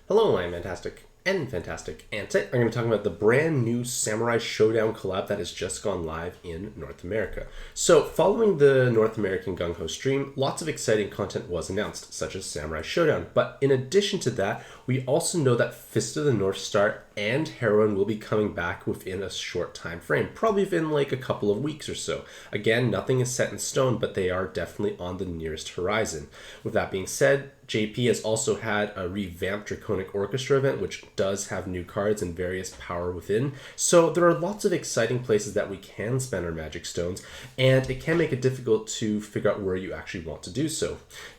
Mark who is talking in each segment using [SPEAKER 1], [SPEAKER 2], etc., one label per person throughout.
[SPEAKER 1] Hello, I'm Mantastic and Fantastic, and today I'm going to be talking about the brand new Samurai Showdown collab that has just gone live in North America. So, following the North American Gung-Ho stream, lots of exciting content was announced, such as Samurai Showdown. But in addition to that, we also know that Fist of the North Star and Heroine will be coming back within a short time frame, probably within like a couple of weeks or so. Again, nothing is set in stone, but they are definitely on the nearest horizon. With that being said, JP has also had a revamped Draconic Orchestra event, which does have new cards and various power within. So there are lots of exciting places that we can spend our magic stones, and it can make it difficult to figure out where you actually want to do so.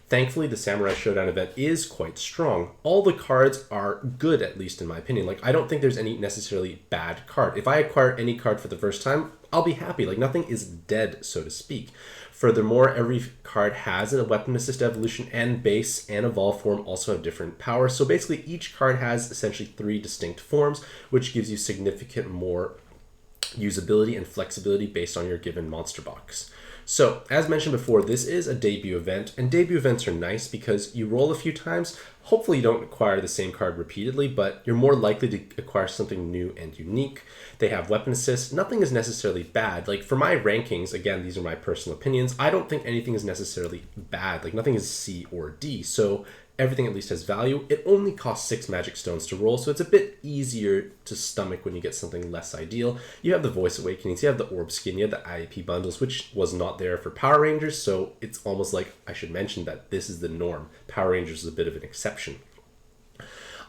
[SPEAKER 1] Thankfully, the Samurai Showdown event is quite strong. All the cards are good, at least in my opinion. Like, I don't think there's any necessarily bad card. If I acquire any card for the first time, I'll be happy. Like, nothing is dead, so to speak. Furthermore, every card has a weapon assist evolution, and base and evolve form also have different powers. So basically, each card has essentially 3 distinct forms, which gives you significant more usability and flexibility based on your given monster box. So, as mentioned before, this is a debut event, and debut events are nice because you roll a few times. Hopefully you don't acquire the same card repeatedly, but you're more likely to acquire something new and unique. They have weapon assist. Nothing is necessarily bad. Like, for my rankings, again, these are my personal opinions, I don't think anything is necessarily bad. Like, nothing is C or D, so everything at least has value. It only costs 6 magic stones to roll, so it's a bit easier to stomach when you get something less ideal. You have the Voice Awakenings, you have the Orb Skin, you have the IAP bundles, which was not there for Power Rangers, so it's almost like I should mention that this is the norm. Power Rangers is a bit of an exception.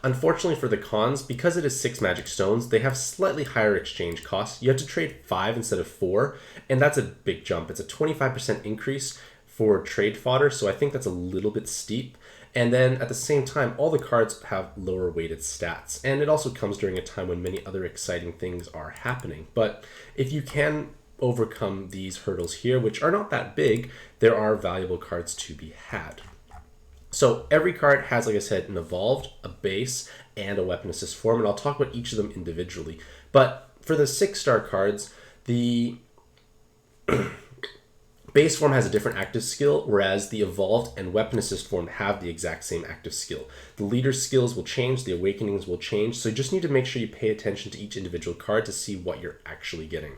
[SPEAKER 1] Unfortunately for the cons, because it is 6 magic stones, they have slightly higher exchange costs. You have to trade 5 instead of 4, and that's a big jump. It's a 25% increase for trade fodder, so I think that's a little bit steep. And then at the same time, all the cards have lower weighted stats. And it also comes during a time when many other exciting things are happening. But if you can overcome these hurdles here, which are not that big, there are valuable cards to be had. So every card has, like I said, an evolved, a base, and a weapon assist form. And I'll talk about each of them individually. But for the 6-star cards, the base form has a different active skill, whereas the evolved and weapon assist form have the exact same active skill. The leader's skills will change, the awakenings will change, so you just need to make sure you pay attention to each individual card to see what you're actually getting.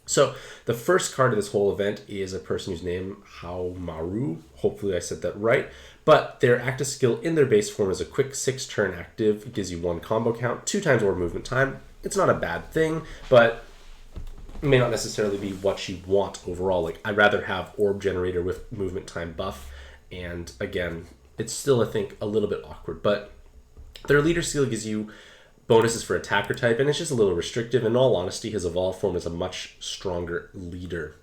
[SPEAKER 1] So the first card of this whole event is a person whose name, Haohmaru, hopefully I said that right, but their active skill in their base form is a quick 6-turn active. It gives you 1 combo count, 2 times orb movement time. It's not a bad thing, but may not necessarily be what you want overall. Like, I'd rather have orb generator with movement time buff, and again, it's still, I think, a little bit awkward, but their leader skill gives you bonuses for attacker type, and it's just a little restrictive. In all honesty, his evolved form is a much stronger leader.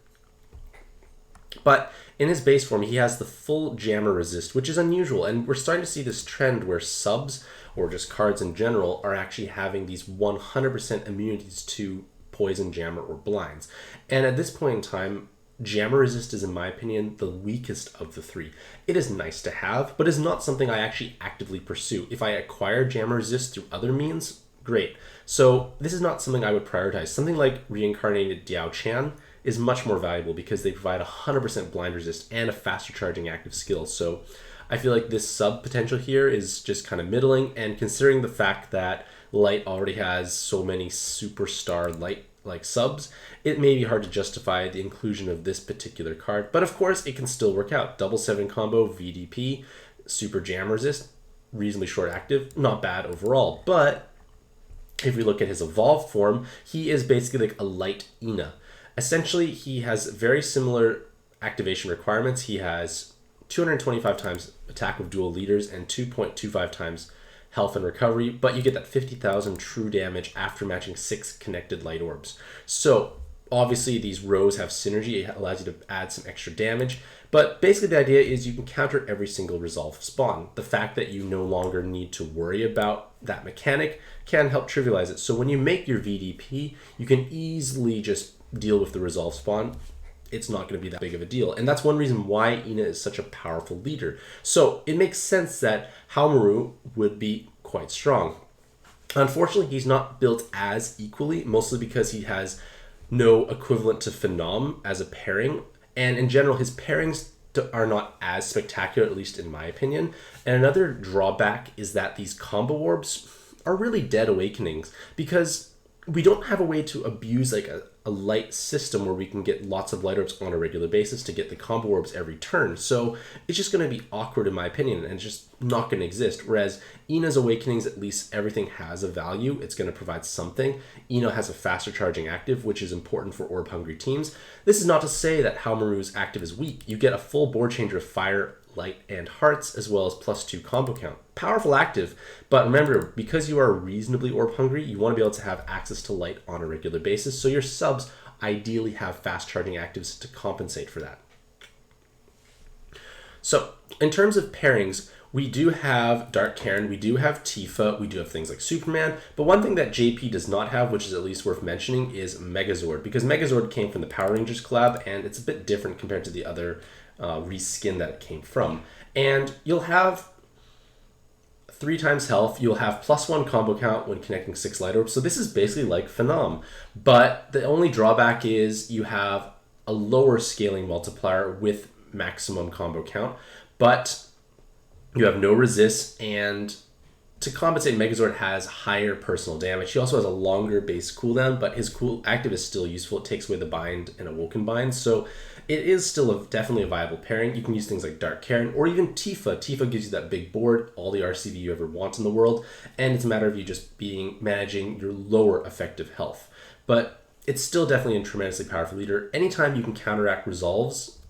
[SPEAKER 1] But in his base form, he has the full jammer resist, which is unusual, and we're starting to see this trend where subs, or just cards in general, are actually having these 100% immunities to poison, jammer, or blinds. And at this point in time, jammer resist is, in my opinion, the weakest of the 3. It is nice to have, but is not something I actually actively pursue. If I acquire jammer resist through other means, great. So this is not something I would prioritize. Something like reincarnated Diao Chan is much more valuable because they provide 100% blind resist and a faster charging active skill. So I feel like this sub potential here is just kind of middling, and considering the fact that Light already has so many superstar Light like subs, it may be hard to justify the inclusion of this particular card, but of course it can still work out. Double 7 combo, VDP, super jam resist, reasonably short active, not bad overall. But if we look at his evolved form, he is basically like a light Ina. Essentially, he has very similar activation requirements. He has 225 times attack with dual leaders and 2.25 times health and recovery, but you get that 50,000 true damage after matching 6 connected light orbs. So obviously these rows have synergy. It allows you to add some extra damage, but basically the idea is you can counter every single resolve spawn. The fact that you no longer need to worry about that mechanic can help trivialize it. So when you make your VDP, you can easily just deal with the resolve spawn. It's not going to be that big of a deal. And that's one reason why Ina is such a powerful leader. So it makes sense that Haohmaru would be quite strong. Unfortunately, he's not built as equally, mostly because he has no equivalent to Phenom as a pairing. And in general, his pairings are not as spectacular, at least in my opinion. And another drawback is that these combo orbs are really dead awakenings, because we don't have a way to abuse like a light system where we can get lots of light orbs on a regular basis to get the combo orbs every turn. So it's just going to be awkward in my opinion, and it's just not going to exist. Whereas Ina's awakenings, at least everything has a value. It's going to provide something. Ina has a faster charging active, which is important for orb hungry teams. This is not to say that Haohmaru's active is weak. You get a full board changer of fire, light, and hearts, as well as +2 combo count. Powerful active, but remember, because you are reasonably orb hungry, you want to be able to have access to light on a regular basis, so your subs ideally have fast charging actives to compensate for that. So in terms of pairings, we do have Dark Karen, we do have Tifa, we do have things like Superman, but one thing that JP does not have, which is at least worth mentioning, is Megazord, because Megazord came from the Power Rangers collab, and it's a bit different compared to the other reskin that it came from. And you'll have 3 times health, you'll have +1 combo count when connecting 6 light orbs, so this is basically like Phenom, but the only drawback is you have a lower scaling multiplier with maximum combo count, but you have no resist, and to compensate, Megazord has higher personal damage. He also has a longer base cooldown, but his cool active is still useful. It takes away the bind and awoken bind, so it is still definitely a viable pairing. You can use things like Dark Karen or even Tifa. Tifa gives you that big board, all the RCV you ever want in the world, and it's a matter of you just managing your lower effective health. But it's still definitely a tremendously powerful leader. Anytime you can counteract resolves,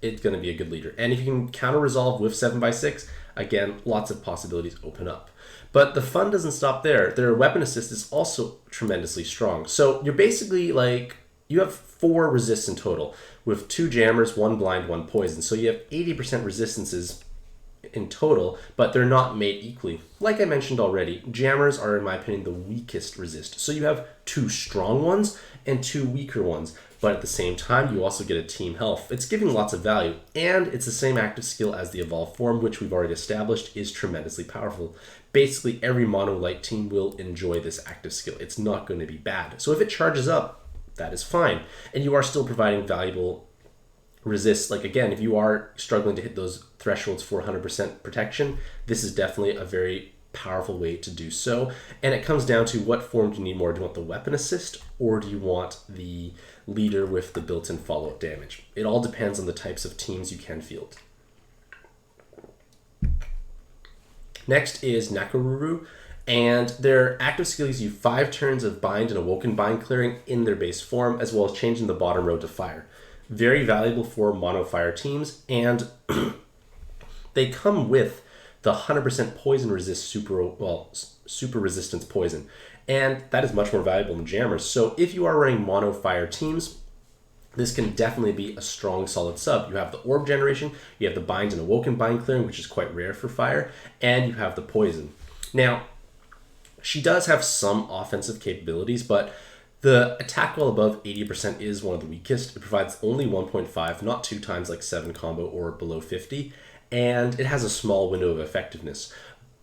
[SPEAKER 1] it's going to be a good leader. And if you can counter resolve with 7x6, again, lots of possibilities open up. But the fun doesn't stop there. Their weapon assist is also tremendously strong. So you're basically like, you have 4 resists in total, with 2 jammers, 1 blind, 1 poison. So you have 80% resistances in total, but they're not made equally. Like I mentioned already, jammers are, in my opinion, the weakest resist. So you have 2 strong ones and 2 weaker ones, but at the same time, you also get a team health. It's giving lots of value, and it's the same active skill as the evolved form, which we've already established is tremendously powerful. Basically, every mono light team will enjoy this active skill. It's not going to be bad. So if it charges up, that is fine. And you are still providing valuable resists. Like again, if you are struggling to hit those thresholds for 100% protection, this is definitely a very powerful way to do so. And it comes down to what form do you need more? Do you want the weapon assist, or do you want the leader with the built-in follow-up damage? It all depends on the types of teams you can field. Next is Nakoruru, and their active skill gives you 5 turns of bind and awoken bind clearing in their base form, as well as changing the bottom row to fire. Very valuable for mono fire teams, and they come with the 100% poison resist super resistance poison, and that is much more valuable than jammers. So if you are running mono fire teams, this can definitely be a strong, solid sub. You have the orb generation, you have the bind and awoken bind clearing, which is quite rare for fire, and you have the poison. Now, she does have some offensive capabilities, but the attack while above 80% is one of the weakest. It provides only 1.5, not 2 times like 7 combo or below 50, and it has a small window of effectiveness.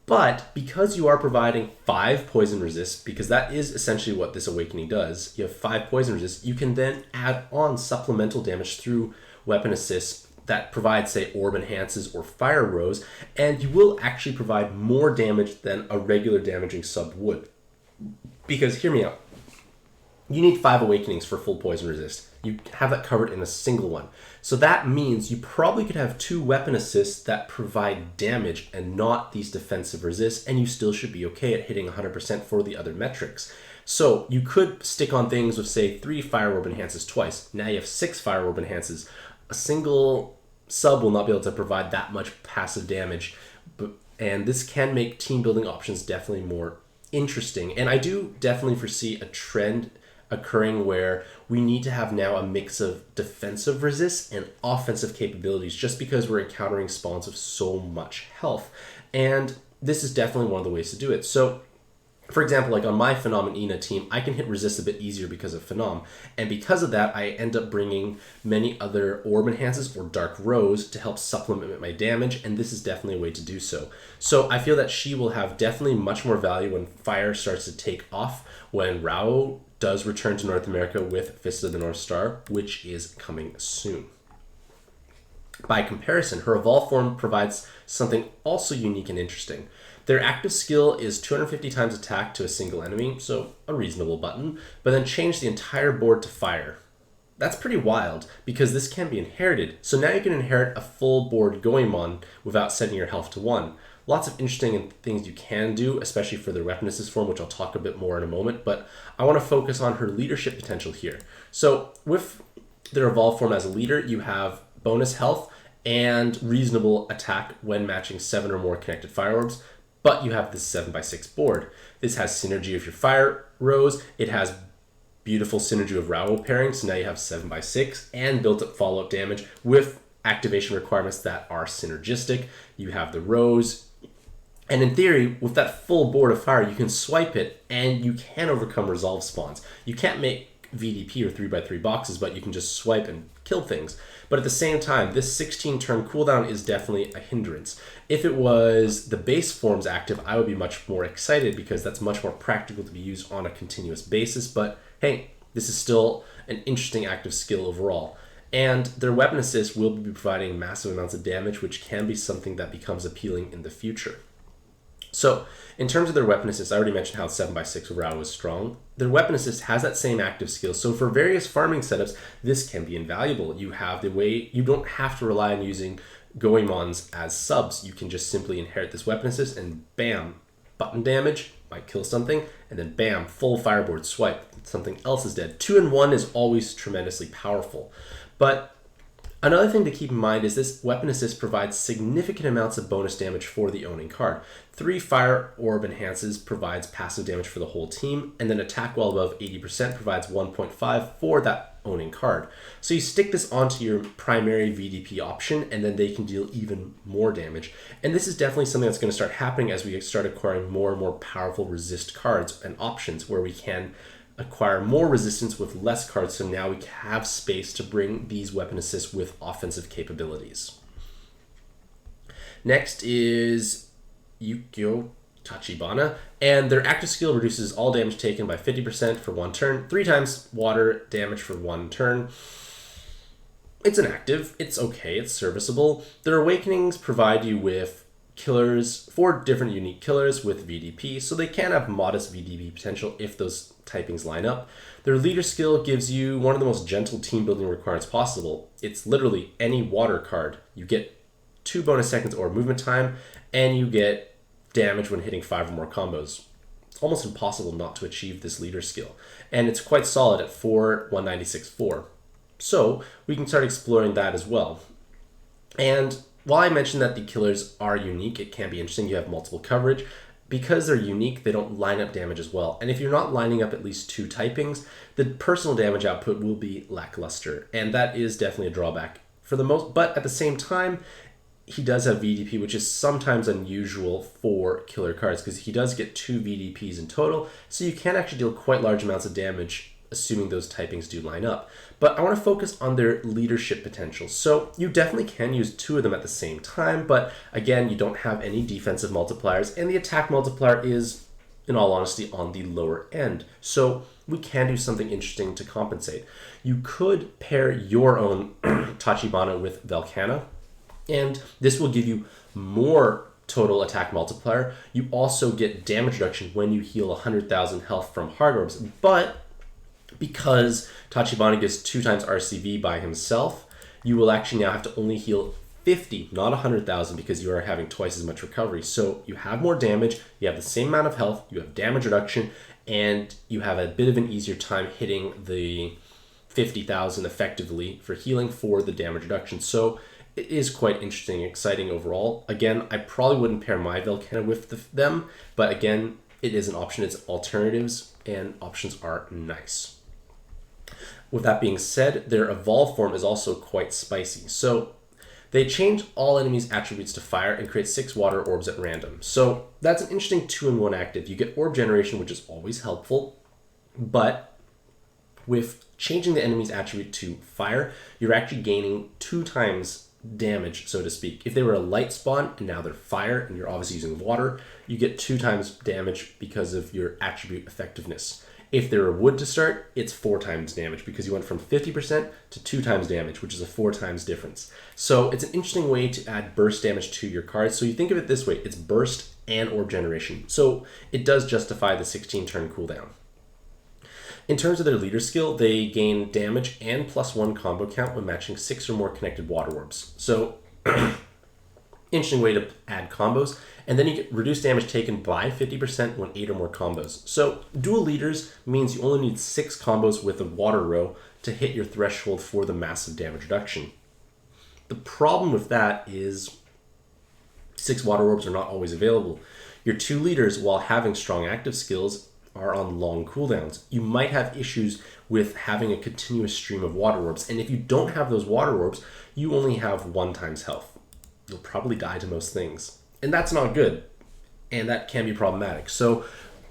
[SPEAKER 1] But because you are providing 5 poison resists, because that is essentially what this awakening does, you have 5 poison resists, you can then add on supplemental damage through weapon assists that provide, say, orb enhances or fire rows, and you will actually provide more damage than a regular damaging sub would. Because, hear me out, you need 5 awakenings for full poison resist. You have that covered in a single one. So that means you probably could have 2 weapon assists that provide damage and not these defensive resists, and you still should be okay at hitting 100% for the other metrics. So you could stick on things with, say, 3 fire orb enhances twice. Now you have 6 fire orb enhances. A single sub will not be able to provide that much passive damage, and this can make team building options definitely more interesting. And I do definitely foresee a trend occurring where we need to have now a mix of defensive resists and offensive capabilities, just because we're encountering spawns with so much health. And this is definitely one of the ways to do it. So, for example, like on my Phenom and Ina team, I can hit resist a bit easier because of Phenom. And because of that, I end up bringing many other orb enhances or dark rows to help supplement my damage, and this is definitely a way to do so. So I feel that she will have definitely much more value when fire starts to take off, when Rao does return to North America with Fist of the North Star, which is coming soon. By comparison, her evolved form provides something also unique and interesting. Their active skill is 250 times attack to a single enemy, so a reasonable button, but then change the entire board to fire. That's pretty wild, because this can be inherited, so now you can inherit a full board Goemon without setting your health to 1. Lots of interesting things you can do, especially for their weapon assist form, which I'll talk a bit more in a moment, but I want to focus on her leadership potential here. So with their evolved form as a leader, you have bonus health and reasonable attack when matching 7 or more connected fire orbs, but you have this 7x6 board. This has synergy of your fire rows, it has beautiful synergy of Rao pairing, so now you have 7x6 and built-up follow-up damage with activation requirements that are synergistic. You have the rows, and in theory, with that full board of fire, you can swipe it and you can overcome resolve spawns. You can't make VDP or 3x3 boxes, but you can just swipe and kill things. But at the same time, this 16 turn cooldown is definitely a hindrance. If it was the base forms active, I would be much more excited because that's much more practical to be used on a continuous basis. But hey, this is still an interesting active skill overall. And their weapon assist will be providing massive amounts of damage, which can be something that becomes appealing in the future. So, in terms of their weapon assist, I already mentioned how 7x6 Rao is strong. Their weapon assist has that same active skill, so for various farming setups, this can be invaluable. You have the way, you don't have to rely on using Goemons as subs. You can just simply inherit this weapon assist and bam, button damage, might kill something, and then bam, full fireboard swipe, something else is dead. 2 in 1 is always tremendously powerful. But another thing to keep in mind is this weapon assist provides significant amounts of bonus damage for the owning card. 3 fire orb enhances provides passive damage for the whole team, and then attack well above 80% provides 1.5 for that owning card. So you stick this onto your primary VDP option, and then they can deal even more damage. And this is definitely something that's going to start happening as we start acquiring more and more powerful resist cards and options where we can acquire more resistance with less cards, so now we have space to bring these weapon assists with offensive capabilities. Next is Ukyo Tachibana, and their active skill reduces all damage taken by 50% for 1 turn, 3 times water damage for 1 turn. It's an active, it's okay, it's serviceable. Their awakenings provide you with killers, 4 different unique killers with VDP, so they can have modest VDP potential if those typings line up. Their leader skill gives you one of the most gentle team building requirements possible. It's literally any water card. You get 2 bonus seconds or movement time, and you get damage when hitting 5 or more combos. It's almost impossible not to achieve this leader skill, and it's quite solid at 4, 196, 4. So we can start exploring that as well. And while I mentioned that the killers are unique, it can be interesting. You have multiple coverage. Because they're unique, they don't line up damage as well. And if you're not lining up at least 2 typings, the personal damage output will be lackluster. And that is definitely a drawback for the most. But at the same time, he does have VDP, which is sometimes unusual for killer cards because he does get 2 VDPs in total. So you can actually deal quite large amounts of damage assuming those typings do line up. But I want to focus on their leadership potential. So you definitely can use 2 of them at the same time, but again, you don't have any defensive multipliers, and the attack multiplier is, in all honesty, on the lower end. So we can do something interesting to compensate. You could pair your own Tachibana with Velcana, and this will give you more total attack multiplier. You also get damage reduction when you heal 100,000 health from hard orbs, but because Tachibana gets 2 times RCV by himself, you will actually now have to only heal 50, not 100,000, because you are having twice as much recovery. So you have more damage, you have the same amount of health, you have damage reduction, and you have a bit of an easier time hitting the 50,000 effectively for healing for the damage reduction. So it is quite interesting and exciting overall. Again, I probably wouldn't pair my Velcana with them, but again, it is an option. It's alternatives, and options are nice. With that being said, their evolved form is also quite spicy. So they change all enemies' attributes to fire and create 6 water orbs at random. So that's an interesting 2-in-1 active. You get orb generation, which is always helpful, but with changing the enemy's attribute to fire, you're actually gaining 2 times damage, so to speak. If they were a light spawn and now they're fire and you're obviously using water, you get 2 times damage because of your attribute effectiveness. If they're a wood to start, it's 4 times damage because you went from 50% to 2 times damage, which is a 4 times difference. So it's an interesting way to add burst damage to your cards. So you think of it this way, it's burst and orb generation. So it does justify the 16 turn cooldown. In terms of their leader skill, they gain damage and +1 combo count when matching 6 or more connected water orbs. So interesting way to add combos. And then you get reduced damage taken by 50% when 8 or more combos. So dual leaders means you only need 6 combos with a water row to hit your threshold for the massive damage reduction. The problem with that is 6 water orbs are not always available. Your 2 leaders, while having strong active skills, are on long cooldowns. You might have issues with having a continuous stream of water orbs. And if you don't have those water orbs, you only have 1 times health. You'll probably die to most things. And that's not good. And that can be problematic. So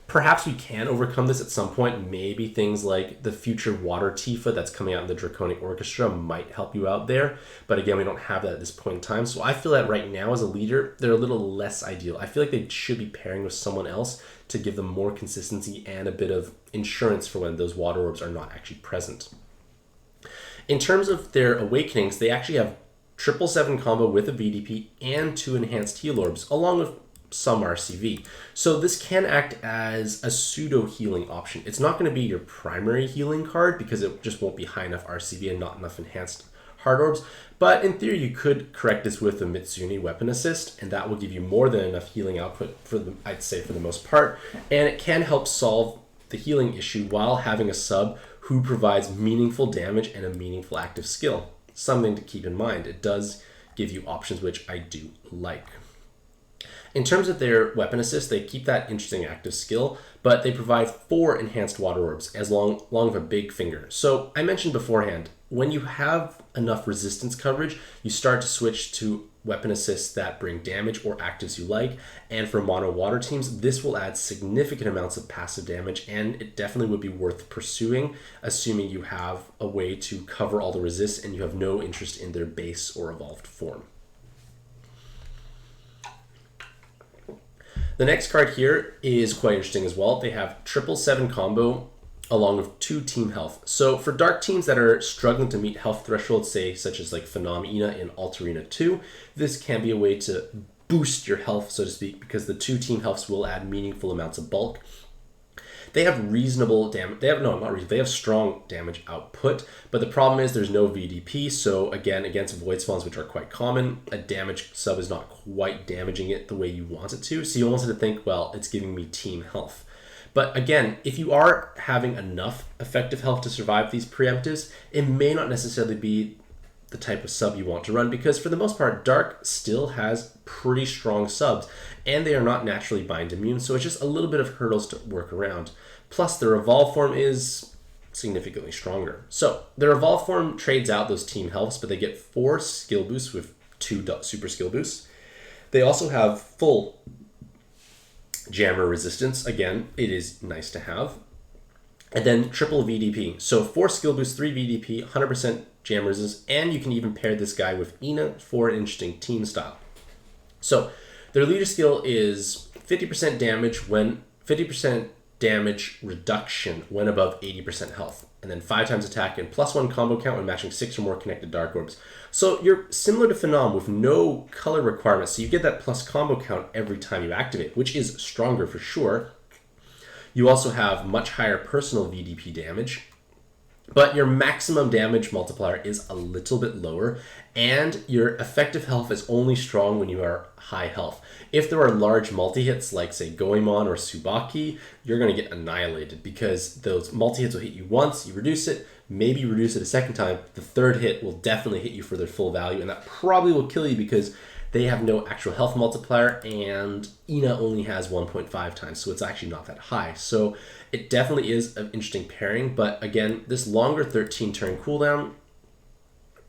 [SPEAKER 1] perhaps we can overcome this at some point. Maybe things like the future water Tifa that's coming out in the Draconic Orchestra might help you out there. But again, we don't have that at this point in time. So I feel that right now as a leader, they're a little less ideal. I feel like they should be pairing with someone else to give them more consistency and a bit of insurance for when those water orbs are not actually present. In terms of their awakenings, they actually have 777 combo with a VDP and 2 enhanced heal orbs, along with some RCV. So this can act as a pseudo healing option. It's not going to be your primary healing card because it just won't be high enough RCV and not enough enhanced hard orbs. But in theory, you could correct this with a Mitsune weapon assist, and that will give you more than enough healing output I'd say for the most part. And it can help solve the healing issue while having a sub who provides meaningful damage and a meaningful active skill. Something to keep in mind. It does give you options, which I do like. In terms of their weapon assist, they keep that interesting active skill, but they provide 4 enhanced water orbs as long with a big finger. So I mentioned beforehand, when you have enough resistance coverage, you start to switch to weapon assists that bring damage or actives you like. And for mono water teams, this will add significant amounts of passive damage, and it definitely would be worth pursuing, assuming you have a way to cover all the resists and you have no interest in their base or evolved form. The next card here is quite interesting as well. They have 777 combo along with 2 team health. So for dark teams that are struggling to meet health thresholds, say such as like Phenom Ina in Altarina 2, this can be a way to boost your health, so to speak, because the 2 team healths will add meaningful amounts of bulk. They have reasonable damage. They have strong damage output, but the problem is there's no VDP. So again, against void spawns, which are quite common, a damage sub is not quite damaging it the way you want it to. So you almost have to think, well, it's giving me team health. But again, if you are having enough effective health to survive these preemptives, it may not necessarily be the type of sub you want to run, because for the most part, Dark still has pretty strong subs, and they are not naturally bind immune, so it's just a little bit of hurdles to work around. Plus, their evolve form is significantly stronger. So their evolve form trades out those team healths, but they get 4 skill boosts with 2 super skill boosts. They also have full jammer resistance. Again, it is nice to have. And then triple VDP. So 4 skill boosts, 3 VDP, 100% jam resistance, and you can even pair this guy with Ina for an interesting team style. So their leader skill is 50% damage reduction when above 80% health, and then 5 times attack and +1 combo count when matching 6 or more connected dark orbs. So you're similar to Phenom with no color requirements, so you get that plus combo count every time you activate, which is stronger for sure. You also have much higher personal VDP damage, but your maximum damage multiplier is a little bit lower, and your effective health is only strong when you are high health. If there are large multi-hits like, say, Goemon or Tsubaki, you're going to get annihilated because those multi-hits will hit you once, you reduce it, maybe you reduce it a second time, the third hit will definitely hit you for their full value, and that probably will kill you because they have no actual health multiplier, and Ina only has 1.5 times, so it's actually not that high. So it definitely is an interesting pairing, but again, this longer 13-turn cooldown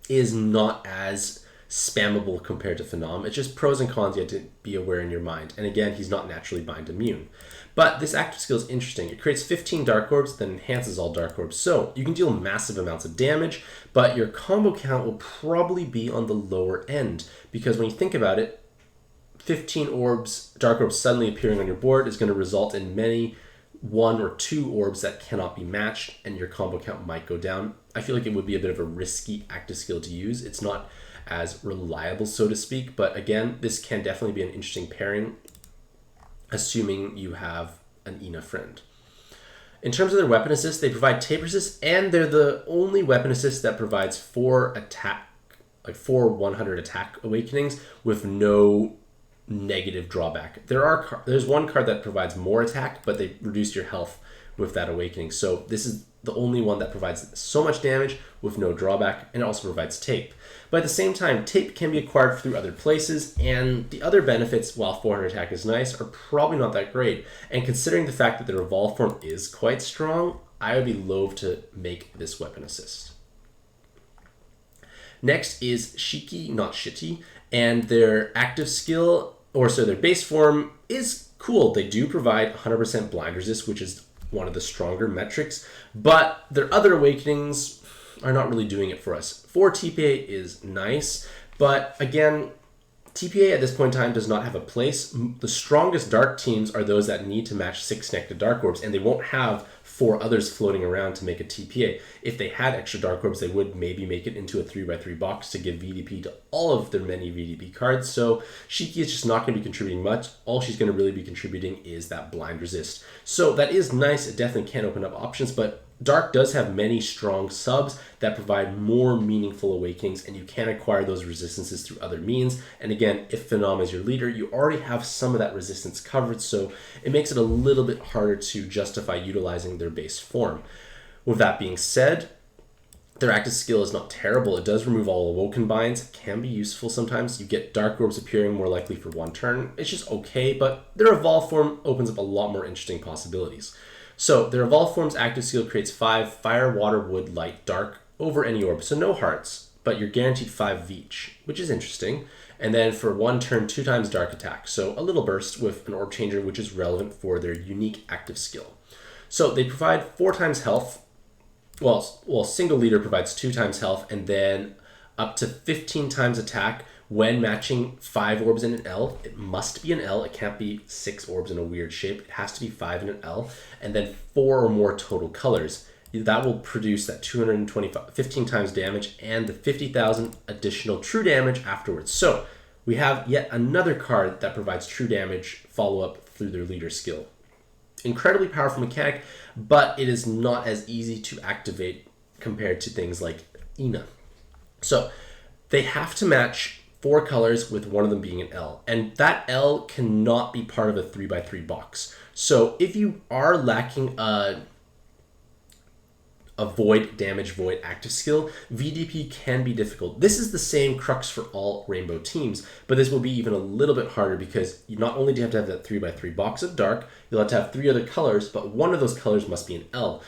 [SPEAKER 1] is not as spammable compared to Phenom. It's just pros and cons you have to be aware in your mind. And again, he's not naturally bind immune. But this active skill is interesting. It creates 15 dark orbs, then enhances all dark orbs. So you can deal massive amounts of damage, but your combo count will probably be on the lower end, because when you think about it, 15 orbs, dark orbs suddenly appearing on your board is going to result in many 1 or 2 orbs that cannot be matched and your combo count might go down. I feel like it would be a bit of a risky active skill to use. It's not as reliable, so to speak, but again, this can definitely be an interesting pairing, assuming you have an Ina friend. In terms of their weapon assist, they provide tape resist, and they're the only weapon assist that provides 4 attack, like 4 100 attack awakenings with no negative drawback. There's one card that provides more attack, but they reduce your health with that awakening. So this is the only one that provides so much damage with no drawback, and it also provides tape. But at the same time, tape can be acquired through other places, and the other benefits, while 400 attack is nice, are probably not that great. And considering the fact that their evolve form is quite strong, I would be loath to make this weapon assist. Next is Shiki, not Shitty, and their active skill, or so their base form, is cool. They do provide 100% blind resist, which is one of the stronger metrics, but their other awakenings are not really doing it for us. 4 TPA is nice, but again, TPA at this point in time does not have a place. The strongest dark teams are those that need to match 6 connected dark orbs, and they won't have 4 others floating around to make a TPA. If they had extra dark orbs, they would maybe make it into a 3x3 box to give VDP to all of their many VDP cards. So Shiki is just not going to be contributing much. All she's going to really be contributing is that blind resist. So that is nice. It definitely can open up options, but Dark does have many strong subs that provide more meaningful awakenings, and you can acquire those resistances through other means. And again, if Phenom is your leader, you already have some of that resistance covered, so it makes it a little bit harder to justify utilizing their base form. With that being said, their active skill is not terrible. It does remove all awoken binds. It can be useful sometimes. You get dark orbs appearing more likely for 1 turn. It's just okay, but their evolve form opens up a lot more interesting possibilities. So their evolve form's active skill creates 5 fire, water, wood, light, dark over any orb. So no hearts, but you're guaranteed 5 of each, which is interesting. And then for 1 turn, 2 times dark attack. So a little burst with an orb changer, which is relevant for their unique active skill. So they provide 4 times health. Well, single leader provides 2 times health, and then up to 15 times attack when matching 5 orbs in an L. It must be an L. It can't be 6 orbs in a weird shape. It has to be 5 in an L. And then 4 or more total colors. That will produce that 15 times damage and the 50,000 additional true damage afterwards. So we have yet another card that provides true damage follow-up through their leader skill. Incredibly powerful mechanic, but it is not as easy to activate compared to things like Ina. So they have to match 4 colors with one of them being an L, and that L cannot be part of a 3x3 box. So if you are lacking a void damage void active skill, VDP can be difficult. This is the same crux for all rainbow teams, but this will be even a little bit harder because you not only do you have to have that 3x3 box of dark, you'll have to have 3 other colors, but one of those colors must be an L.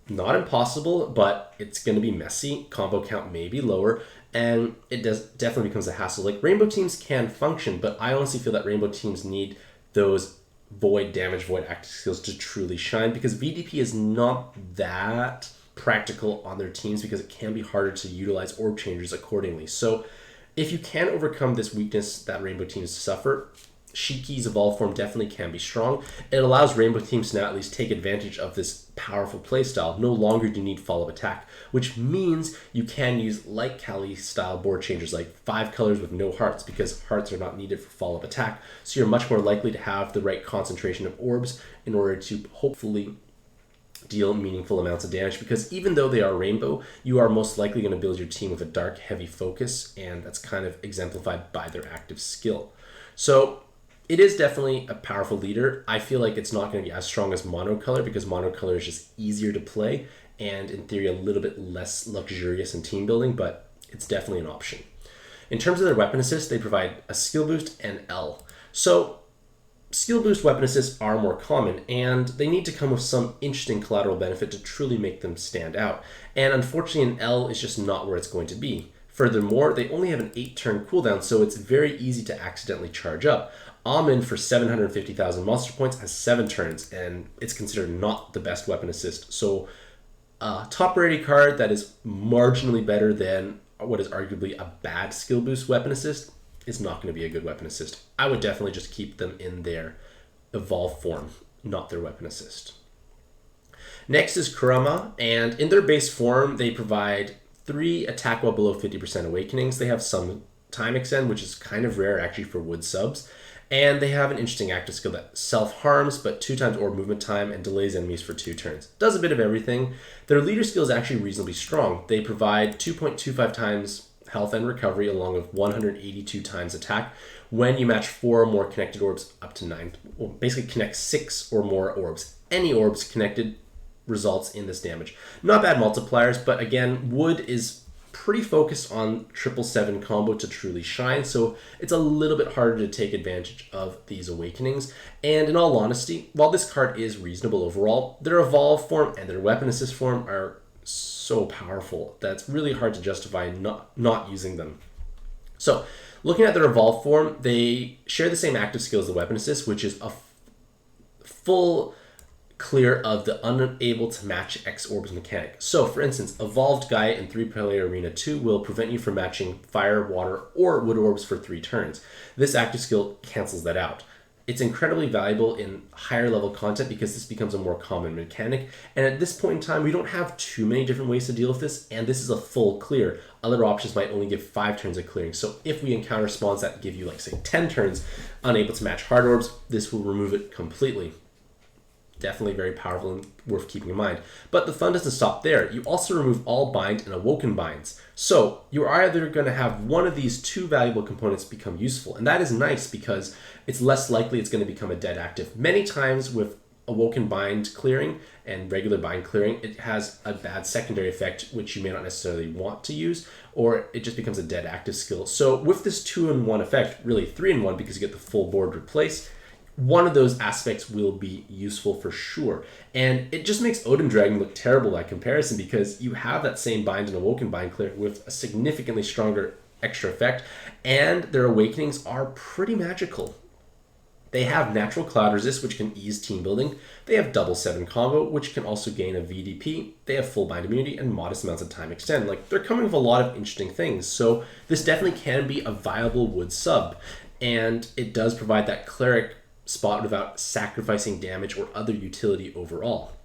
[SPEAKER 1] Not impossible, but it's going to be messy. Combo count may be lower, and it definitely becomes a hassle. Like, rainbow teams can function, but I honestly feel that rainbow teams need those void damage, void active skills to truly shine, because VDP is not that practical on their teams because it can be harder to utilize orb changers accordingly. So if you can overcome this weakness that rainbow teams suffer, Shiki's evolve form definitely can be strong. It allows rainbow teams to now at least take advantage of this powerful playstyle. No longer do you need follow-up attack, which means you can use like Kali style board changers, like 5 colors with no hearts, because hearts are not needed for follow-up attack. So you're much more likely to have the right concentration of orbs in order to hopefully deal meaningful amounts of damage, because even though they are rainbow, you are most likely going to build your team with a dark heavy focus, and that's kind of exemplified by their active skill. So it is definitely a powerful leader. I feel like it's not going to be as strong as monocolor, because monocolor is just easier to play and in theory a little bit less luxurious in team building, but it's definitely an option. In terms of their weapon assist, they provide a skill boost and L. So skill boost weapon assists are more common, and they need to come with some interesting collateral benefit to truly make them stand out. And unfortunately, an L is just not where it's going to be. Furthermore, they only have an 8-turn cooldown, so it's very easy to accidentally charge up. Amin, for 750,000 monster points, has 7 turns, and it's considered not the best weapon assist. So a top rarity card that is marginally better than what is arguably a bad skill boost weapon assist is not going to be a good weapon assist. I would definitely just keep them in their evolve form, not their weapon assist. Next is Kurama, and in their base form, they provide 3 attack while below 50% awakenings. They have some time extend, which is kind of rare actually for wood subs. And they have an interesting active skill that self-harms, but 2 times orb movement time and delays enemies for 2 turns. Does a bit of everything. Their leader skill is actually reasonably strong. They provide 2.25 times health and recovery along with 182 times attack when you match 4 or more connected orbs up to 9. Well, basically connect 6 or more orbs. Any orbs connected results in this damage. Not bad multipliers, but again, wood is pretty focused on 777 combo to truly shine, so it's a little bit harder to take advantage of these awakenings. And in all honesty, while this card is reasonable overall, their evolve form and their weapon assist form are so powerful that it's really hard to justify not using them. So looking at their evolve form, they share the same active skill as the weapon assist, which is a full clear of the unable to match X orbs mechanic. So for instance, Evolved Gaia in 3-player Arena 2 will prevent you from matching fire, water, or wood orbs for 3 turns. This active skill cancels that out. It's incredibly valuable in higher level content because this becomes a more common mechanic. And at this point in time, we don't have too many different ways to deal with this, and this is a full clear. Other options might only give 5 turns of clearing. So if we encounter spawns that give you, like, say, 10 turns, unable to match hard orbs, this will remove it completely. Definitely very powerful and worth keeping in mind. But the fun doesn't stop there. You also remove all bind and awoken binds. So you're either going to have one of these 2 valuable components become useful. And that is nice because it's less likely it's going to become a dead active. Many times with awoken bind clearing and regular bind clearing, it has a bad secondary effect which you may not necessarily want to use, or it just becomes a dead active skill. So with this 2-in-1 effect, really 3-in-1 because you get the full board replaced, one of those aspects will be useful for sure. And it just makes Odin Dragon look terrible by comparison because you have that same bind and awoken bind clear with a significantly stronger extra effect, and their awakenings are pretty magical. They have natural cloud resist, which can ease team building. They have double 7 combo, which can also gain a VDP. They have full bind immunity and modest amounts of time extend. Like, they're coming with a lot of interesting things. So this definitely can be a viable wood sub, and it does provide that cleric spot without sacrificing damage or other utility overall.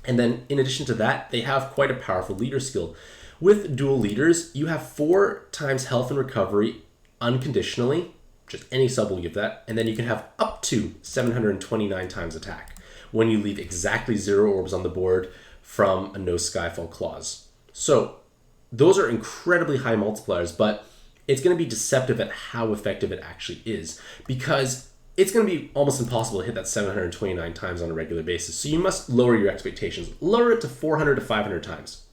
[SPEAKER 1] And then in addition to that, they have quite a powerful leader skill. With dual leaders, you have 4 times health and recovery unconditionally, just any sub will give that, and then you can have up to 729 times attack when you leave exactly 0 orbs on the board from a no Skyfall clause. So those are incredibly high multipliers, but it's going to be deceptive at how effective it actually is, because it's going to be almost impossible to hit that 729 times on a regular basis. So you must lower your expectations. Lower it to 400 to 500 times.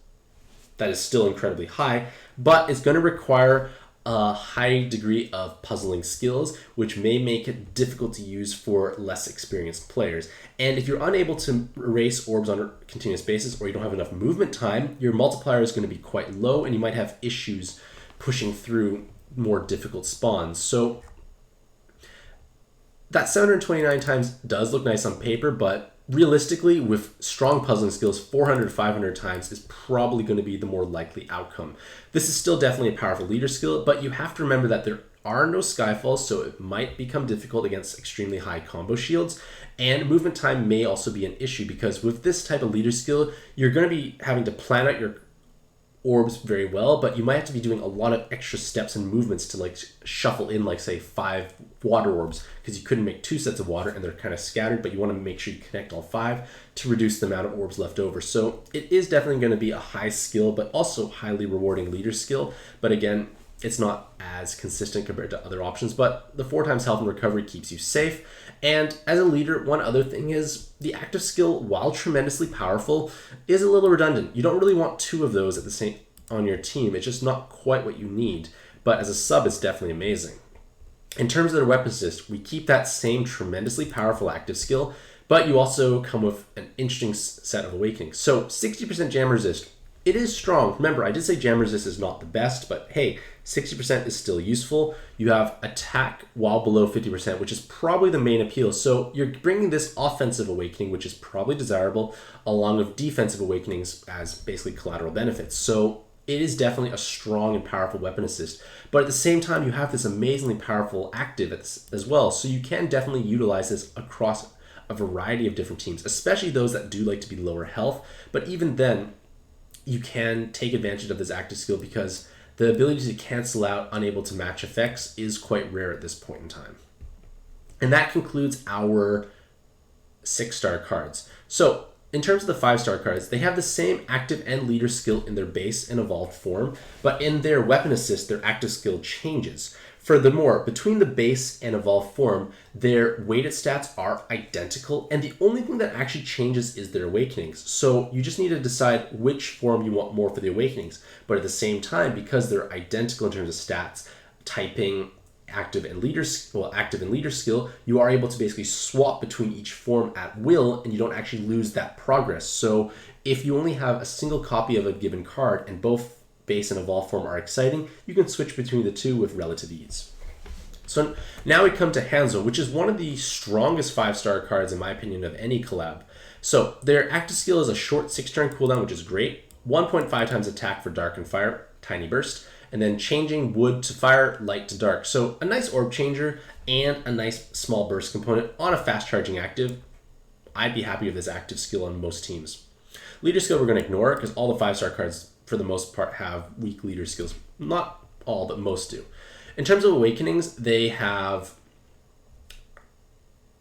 [SPEAKER 1] That is still incredibly high, but it's going to require a high degree of puzzling skills, which may make it difficult to use for less experienced players. And if you're unable to erase orbs on a continuous basis, or you don't have enough movement time, your multiplier is going to be quite low, and you might have issues pushing through more difficult spawns. So that 729 times does look nice on paper, but realistically, with strong puzzling skills, 400 to 500 times is probably going to be the more likely outcome. This is still definitely a powerful leader skill, but you have to remember that there are no Skyfalls, so it might become difficult against extremely high combo shields, and movement time may also be an issue because with this type of leader skill, you're going to be having to plan out your orbs very well, but you might have to be doing a lot of extra steps and movements to like shuffle in, like, say, 5 water orbs, because you couldn't make 2 sets of water and they're kind of scattered, but you want to make sure you connect all 5 to reduce the amount of orbs left over. So it is definitely going to be a high skill but also highly rewarding leader skill, but again, it's not as consistent compared to other options. But the 4 times health and recovery keeps you safe. And as a leader, one other thing is the active skill, while tremendously powerful, is a little redundant. You don't really want 2 of those at the same on your team. It's just not quite what you need. But as a sub, it's definitely amazing. In terms of the weapon assist, we keep that same tremendously powerful active skill, but you also come with an interesting set of awakenings. So 60% jam resist. It is strong. Remember, I did say jam resist is not the best, but hey, 60% is still useful. You have attack while below 50%, which is probably the main appeal. So you're bringing this offensive awakening, which is probably desirable, along with defensive awakenings as basically collateral benefits. So it is definitely a strong and powerful weapon assist. But at the same time, you have this amazingly powerful active as well. So you can definitely utilize this across a variety of different teams, especially those that do like to be lower health. But even then, you can take advantage of this active skill because the ability to cancel out unable to match effects is quite rare at this point in time. And that concludes our 6-star cards. So in terms of the 5-star cards, they have the same active and leader skill in their base and evolved form, but in their weapon assist, their active skill changes. Furthermore, between the base and evolved form, their weighted stats are identical, and the only thing that actually changes is their awakenings. So you just need to decide which form you want more for the awakenings. But at the same time, because they're identical in terms of stats, typing, active and leader skill, you are able to basically swap between each form at will, and you don't actually lose that progress. So if you only have a single copy of a given card and both base and evolved form are exciting, you can switch between the two with relative ease. So now we come to Hanzo, which is one of the strongest 5-star cards in my opinion of any collab. So their active skill is a short 6-turn cooldown, which is great. 1.5 times attack for dark and fire, tiny burst, and then changing wood to fire, light to dark. So a nice orb changer and a nice small burst component on a fast charging active. I'd be happy with this active skill on most teams. Leader skill we're going to ignore because all the 5-star cards for the most part have weak leader skills. Not all, but most do. In terms of awakenings, they have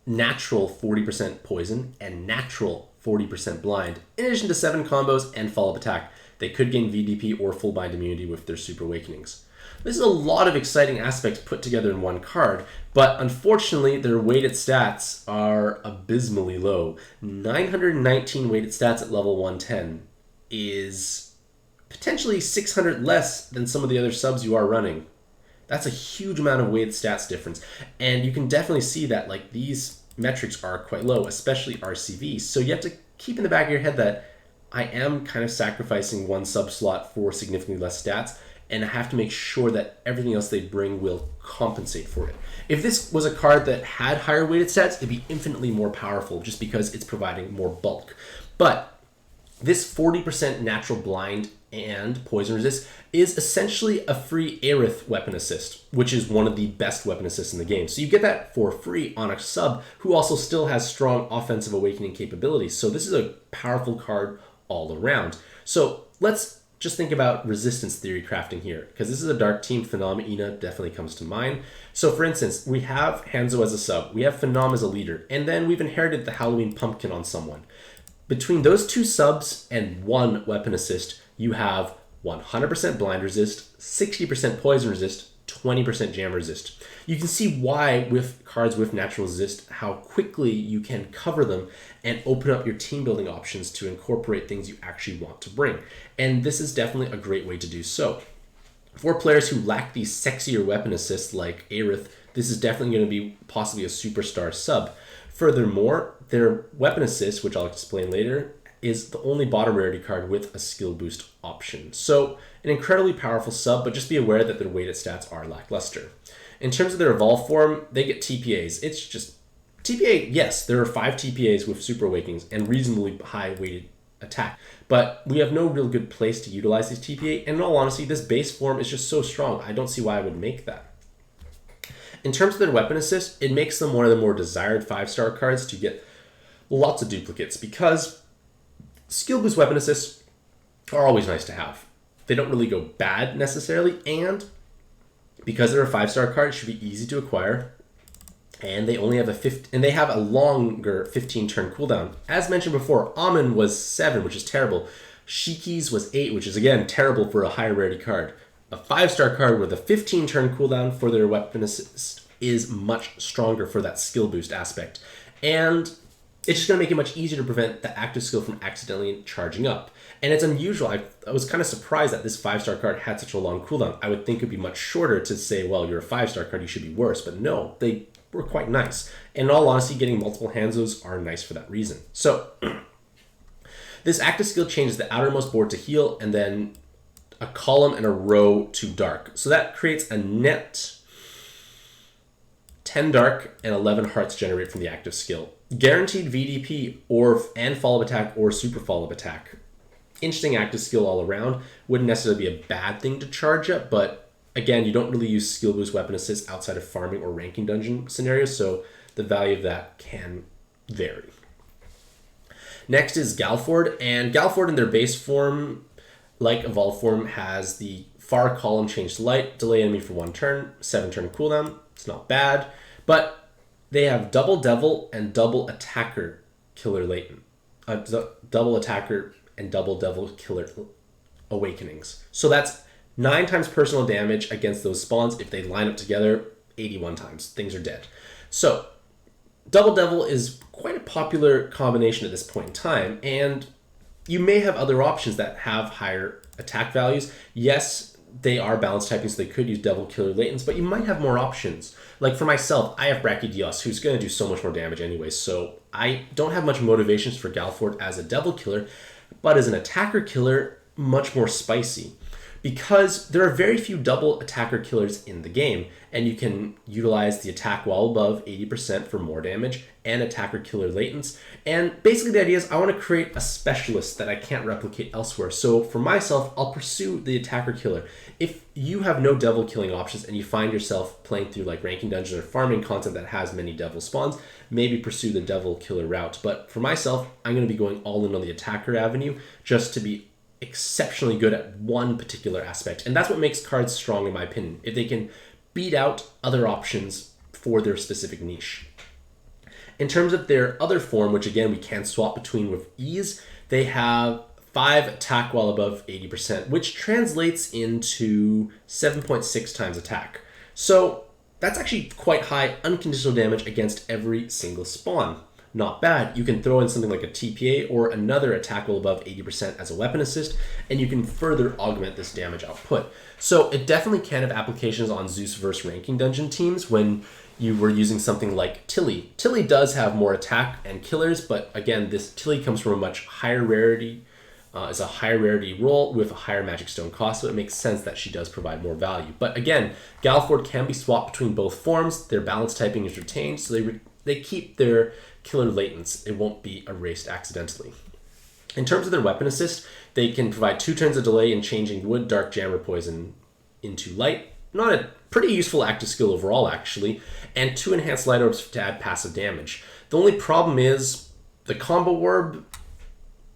[SPEAKER 1] natural 40% poison and natural 40% blind, in addition to 7 combos and follow-up attack. They could gain VDP or full bind immunity with their super awakenings. This is a lot of exciting aspects put together in one card, but unfortunately their weighted stats are abysmally low. 919 weighted stats at level 110 is potentially 600 less than some of the other subs you are running. That's a huge amount of weighted stats difference, and you can definitely see that like these metrics are quite low, especially RCV. So you have to keep in the back of your head that I am kind of sacrificing one sub slot for significantly less stats, and I have to make sure that everything else they bring will compensate for it. If this was a card that had higher weighted stats, it'd be infinitely more powerful just because it's providing more bulk. But this 40% natural blind and poison resist is essentially a free Aerith weapon assist, which is one of the best weapon assists in the game. So you get that for free on a sub who also still has strong offensive awakening capabilities. So this is a powerful card all around. So let's just think about resistance theory crafting here, because this is a dark team. Phenom Ina definitely comes to mind. So for instance, we have Hanzo as a sub, we have Phenom as a leader, and then we've inherited the Halloween pumpkin on someone. Between those two subs and one weapon assist, you have 100% blind resist, 60% poison resist, 20% jam resist. You can see why with cards with natural resist, how quickly you can cover them and open up your team building options to incorporate things you actually want to bring. And this is definitely a great way to do so. For players who lack these sexier weapon assists like Aerith, this is definitely going to be possibly a superstar sub. Furthermore, their weapon assist, which I'll explain later, is the only bottom rarity card with a skill boost option. So an incredibly powerful sub, but just be aware that their weighted stats are lackluster. In terms of their evolve form, they get TPAs. It's just TPA, yes, there are 5 TPAs with super awakenings and reasonably high weighted attack, but we have no real good place to utilize these TPA, and in all honesty, this base form is just so strong, I don't see why I would make that. In terms of their weapon assist, it makes them one of the more desired 5-star cards to get lots of duplicates, because skill boost weapon assists are always nice to have. They don't really go bad necessarily, and because they're a 5-star card, it should be easy to acquire, and they only have a longer 15-turn cooldown. As mentioned before, Amun was 7, which is terrible. Shiki's was 8, which is again terrible for a high rarity card. A 5-star card with a 15-turn cooldown for their weapon assist is much stronger for that skill boost aspect. And it's just going to make it much easier to prevent the active skill from accidentally charging up. And it's unusual. I was kind of surprised that this 5-star card had such a long cooldown. I would think it'd be much shorter to say, well, you're a 5-star card, you should be worse. But no, they were quite nice. And in all honesty, getting multiple Hanzos are nice for that reason. So this active skill changes the outermost board to heal, and then a column and a row to dark. So that creates a net 10 dark and 11 hearts generate from the active skill. Guaranteed VDP and follow-up attack or super follow-up attack. Interesting active skill all around. Wouldn't necessarily be a bad thing to charge up, but again, you don't really use skill boost weapon assists outside of farming or ranking dungeon scenarios, so the value of that can vary. Next is Galford, and Galford in their base form, like Evolved form, has the far column change to light, delay enemy for 1 turn, 7 turn cooldown. It's not bad, but they have double devil and double attacker killer latent. Double attacker and double devil killer awakenings. So that's 9 times personal damage against those spawns. If they line up together 81 times, things are dead. So double devil is quite a popular combination at this point in time, and you may have other options that have higher attack values. Yes, they are balanced typing, so they could use devil killer latents, but you might have more options. Like for myself, I have Brachydios, who's going to do so much more damage anyway, so I don't have much motivations for Galford as a devil killer, but as an attacker killer, much more spicy. Because there are very few double attacker killers in the game, and you can utilize the attack while above 80% for more damage and attacker killer latents. And basically the idea is I want to create a specialist that I can't replicate elsewhere. So for myself, I'll pursue the attacker killer. If you have no devil killing options and you find yourself playing through like ranking dungeons or farming content that has many devil spawns, maybe pursue the devil killer route. But for myself, I'm going to be going all in on the attacker avenue just to be exceptionally good at one particular aspect. And that's what makes cards strong in my opinion, if they can beat out other options for their specific niche. In terms of their other form, which again we can swap between with ease, they have 5 attack while above 80%, which translates into 7.6 times attack. So that's actually quite high unconditional damage against every single spawn. Not bad. You can throw in something like a TPA or another attack while above 80% as a weapon assist, and you can further augment this damage output. So it definitely can have applications on Zeus versus ranking dungeon teams when you were using something like Tilly. Tilly does have more attack and killers, but again, this Tilly comes from a much higher rarity. It's a higher rarity role with a higher magic stone cost, so it makes sense that she does provide more value. But again, Galford can be swapped between both forms. Their balance typing is retained, so they keep their killer latents. It won't be erased accidentally. In terms of their weapon assist, they can provide 2 turns of delay in changing wood, dark, jam, or poison into light. Not a pretty useful active skill overall, actually. And 2 enhanced light orbs to add passive damage. The only problem is the combo orb,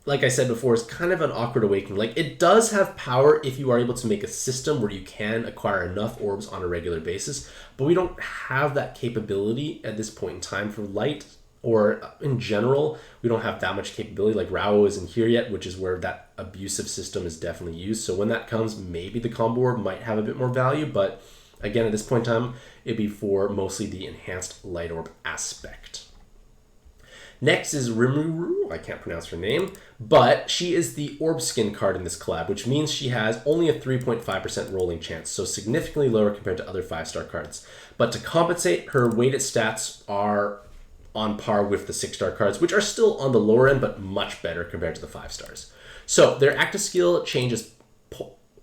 [SPEAKER 1] like I said before, is kind of an awkward awakening. Like, it does have power if you are able to make a system where you can acquire enough orbs on a regular basis, but we don't have that capability at this point in time for light, or in general, we don't have that much capability. Like Rao isn't here yet, which is where that abusive system is definitely used. So when that comes, maybe the combo orb might have a bit more value, but again, at this point in time, it'd be for mostly the enhanced light orb aspect. Next is Rimururu. I can't pronounce her name, but she is the orb skin card in this collab, which means she has only a 3.5% rolling chance, so significantly lower compared to other 5-star cards. But to compensate, her weighted stats are on par with the 6-star cards, which are still on the lower end, but much better compared to the 5 stars. So their active skill changes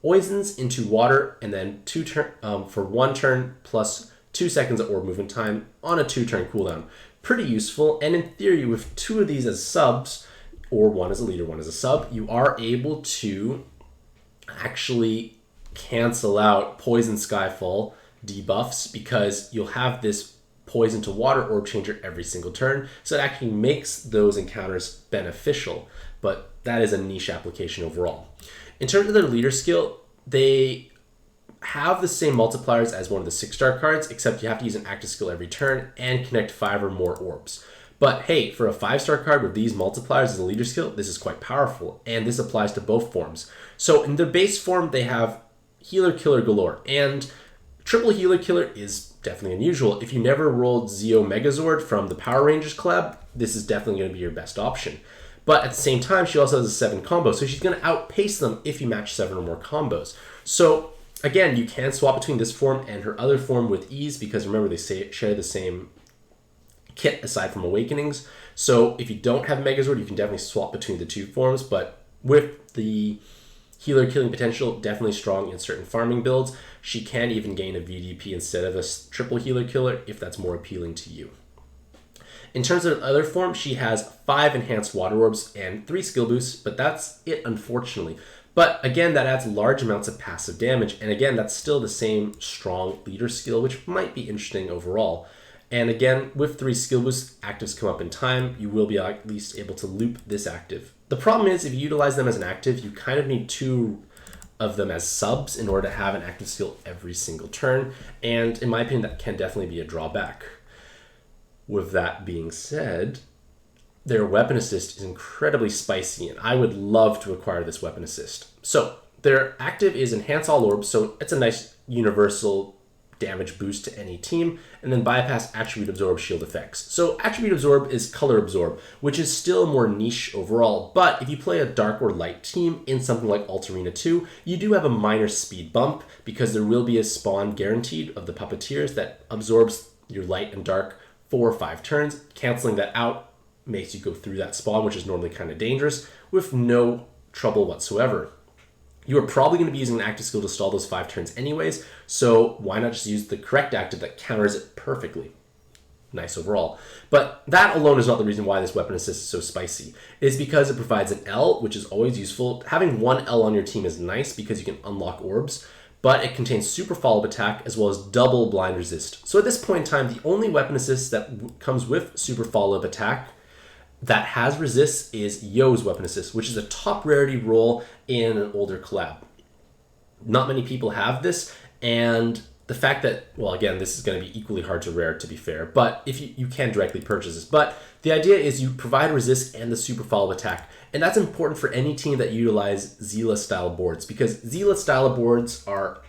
[SPEAKER 1] poisons into water, and then for 1 turn plus 2 seconds of orb movement time on a 2-turn cooldown. Pretty useful, and in theory, with 2 of these as subs, or 1 as a leader, 1 as a sub, you are able to actually cancel out Poison Skyfall debuffs, because you'll have this poison to water orb changer every single turn, so it actually makes those encounters beneficial, but that is a niche application overall. In terms of their leader skill, they have the same multipliers as one of the 6-star cards, except you have to use an active skill every turn and connect 5 or more orbs. But hey, for a 5-star card with these multipliers as a leader skill, this is quite powerful, and this applies to both forms. So in their base form, they have healer killer galore, and triple healer killer is definitely unusual. If you never rolled Zeo Megazord from the Power Rangers collab, this is definitely going to be your best option. But at the same time, she also has a 7 combo, so she's going to outpace them if you match 7 or more combos. So again, you can swap between this form and her other form with ease, because remember, they share the same kit aside from Awakenings. So if you don't have Megazord, you can definitely swap between the 2 forms, but with the healer killing potential, definitely strong in certain farming builds. She can even gain a VDP instead of a triple healer killer if that's more appealing to you. In terms of the other form, she has 5 enhanced water orbs and 3 skill boosts, but that's it, unfortunately. But again, that adds large amounts of passive damage, and again, that's still the same strong leader skill, which might be interesting overall. And again, with 3 skill boosts, actives come up in time, you will be at least able to loop this active. The problem is, if you utilize them as an active, you kind of need 2 of them as subs in order to have an active skill every single turn, and in my opinion, that can definitely be a drawback. With that being said, their weapon assist is incredibly spicy, and I would love to acquire this weapon assist. So their active is Enhance All Orbs, so it's a nice universal damage boost to any team, and then bypass Attribute Absorb shield effects. So Attribute Absorb is Color Absorb, which is still more niche overall, but if you play a dark or light team in something like Altarena 2, you do have a minor speed bump because there will be a spawn guaranteed of the puppeteers that absorbs your light and dark 4 or 5 turns. Canceling that out makes you go through that spawn, which is normally kind of dangerous, with no trouble whatsoever. You are probably going to be using an active skill to stall those 5 turns anyways, so why not just use the correct active that counters it perfectly? Nice overall. But that alone is not the reason why this weapon assist is so spicy. It is because it provides an L, which is always useful. Having 1 L on your team is nice because you can unlock orbs, but it contains super follow-up attack as well as double blind resist. So at this point in time, the only weapon assist that comes with super follow-up attack that has resists is Yo's weapon assist, which is a top rarity role in an older collab. Not many people have this, and the fact that, well, again, this is going to be equally hard to rare, to be fair, but if you can directly purchase this. But the idea is you provide resist and the super follow attack, and that's important for any team that utilize Zila style boards, because Zila style boards are